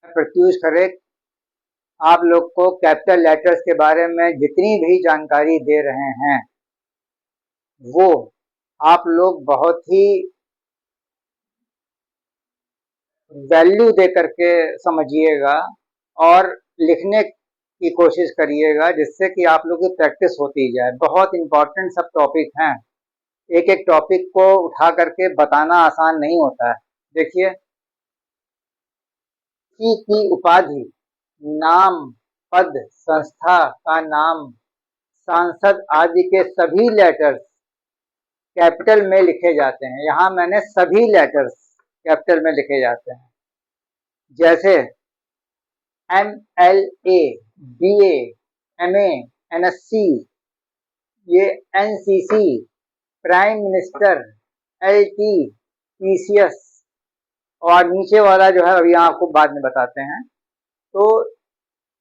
प्रत्यूष खरे आप लोग को कैपिटल लेटर्स के बारे में जितनी भी जानकारी दे रहे हैं वो आप लोग बहुत ही वैल्यू दे करके समझिएगा और लिखने की कोशिश करिएगा, जिससे कि आप लोग की प्रैक्टिस होती जाए। बहुत इंपॉर्टेंट सब टॉपिक हैं, एक एक टॉपिक को उठा करके बताना आसान नहीं होता है। देखिए, की उपाधि, नाम, पद, संस्था का नाम, सांसद आदि के सभी लेटर्स कैपिटल में लिखे जाते हैं। यहाँ मैंने सभी लेटर्स कैपिटल में लिखे जाते हैं, जैसे MLA, BA, MA, NSC, ये NCC, prime minister, LT, PCS, और नीचे वाला जो है अभी आपको बाद में बताते हैं। तो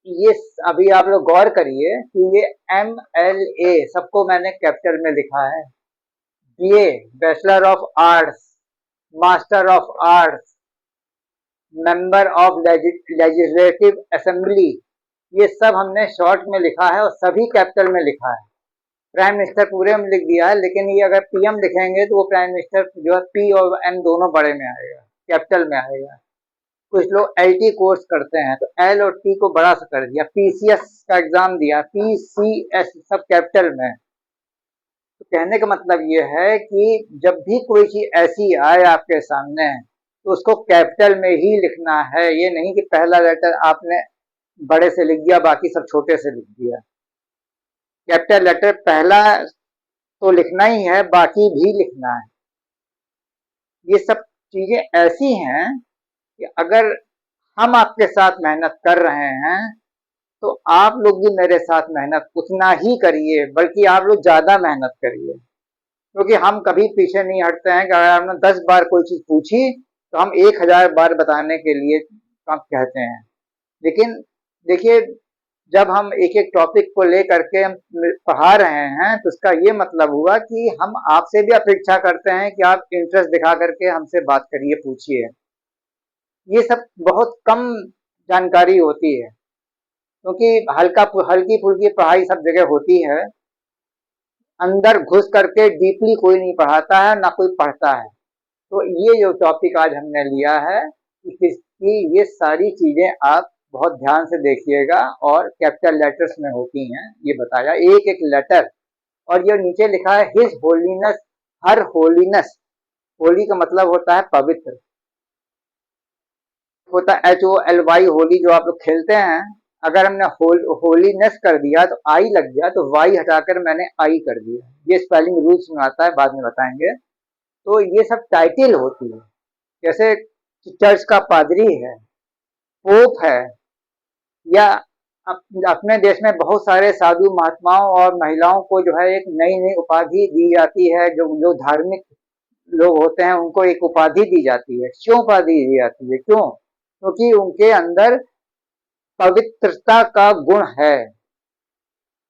ये अभी आप लोग गौर करिए कि ये MLA सबको मैंने कैपिटल में लिखा है। BA, bachelor of arts, master of arts, member of legislative assembly, ये सब हमने शॉर्ट में लिखा है और सभी कैपिटल में लिखा है। प्राइम मिनिस्टर पूरे में लिख दिया है, लेकिन ये अगर PM लिखेंगे तो वो प्राइम मिनिस्टर जो है P और M दोनों बड़े में आएगा, कैपिटल में आएगा। कुछ लोग LT कोर्स करते हैं तो L और T को बड़ा सा कर दिया। PCS का एग्जाम दिया, PCS सब कैपिटल में। तो कहने का मतलब ये है कि जब भी कोई चीज ऐसी आए आपके सामने तो उसको कैपिटल में ही लिखना है। ये नहीं कि पहला लेटर आपने बड़े से लिख दिया, बाकी सब छोटे से लिख दिया। कैपिटल लेटर पहला तो लिखना ही है, बाकी भी लिखना है। ये सब चीजें ऐसी हैं कि अगर हम आपके साथ मेहनत कर रहे हैं तो आप लोग भी मेरे साथ मेहनत उतना ही करिए, बल्कि आप लोग ज्यादा मेहनत करिए, क्योंकि हम कभी पीछे नहीं हटते हैं कि अगर हमने 10 बार कोई चीज पूछी तो हम 1000 बार बताने के लिए कहते हैं। लेकिन देखिए, जब हम एक एक टॉपिक को लेकर के हम पढ़ा रहे हैं तो उसका ये मतलब हुआ कि हम आपसे भी अपेक्षा करते हैं कि आप इंटरेस्ट दिखा करके हमसे बात करिए, पूछिए। ये सब बहुत कम जानकारी होती है, क्योंकि हल्की फुल्की पढ़ाई सब जगह होती है, अंदर घुस करके डीपली कोई नहीं पढ़ाता है, ना कोई पढ़ता है। तो ये जो टॉपिक आज हमने लिया है कि ये सारी चीजें आप बहुत ध्यान से देखिएगा और कैपिटल लेटर्स में होती हैं, ये बताया एक एक लेटर। और ये नीचे लिखा है हिज होलीनेस, हर होलीनेस, होली का मतलब होता है पवित्र, होता है HOLY, होली जो आप लोग खेलते हैं। अगर हमने होलीनेस कर दिया तो आई लग गया, तो वाई हटाकर मैंने आई कर दिया। ये स्पेलिंग रूल्स में आता है, बाद में बताएंगे। तो ये सब टाइटल होती है, जैसे चर्च का पादरी है, पोप है, या अपने देश में बहुत सारे साधु महात्माओं और महिलाओं को जो है एक नई नई उपाधि दी जाती है। जो धार्मिक लोग होते हैं उनको एक उपाधि दी जाती है। क्यों उपाधि दी जाती है? क्यों? क्योंकि उनके अंदर पवित्रता का गुण है,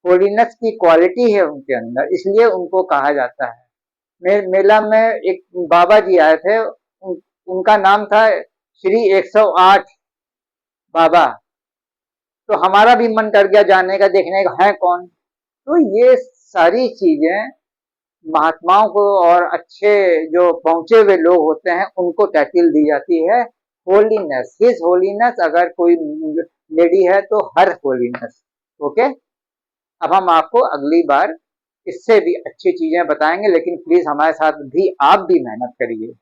होलीनेस की क्वालिटी है उनके अंदर, इसलिए उनको कहा जाता है। मेला में एक बाबा जी आए थे, उनका नाम था श्री 108 बाबा। तो हमारा भी मन कर गया जानने का, देखने का है कौन। तो ये सारी चीजें महात्माओं को और अच्छे जो पहुंचे हुए लोग होते हैं उनको टाइटल दी जाती है होलीनेस, हिज होलीनेस। अगर कोई लेडी है तो हर होलीनेस। ओके, अब हम आपको अगली बार इससे भी अच्छी चीजें बताएंगे, लेकिन प्लीज हमारे साथ भी आप भी मेहनत करिए।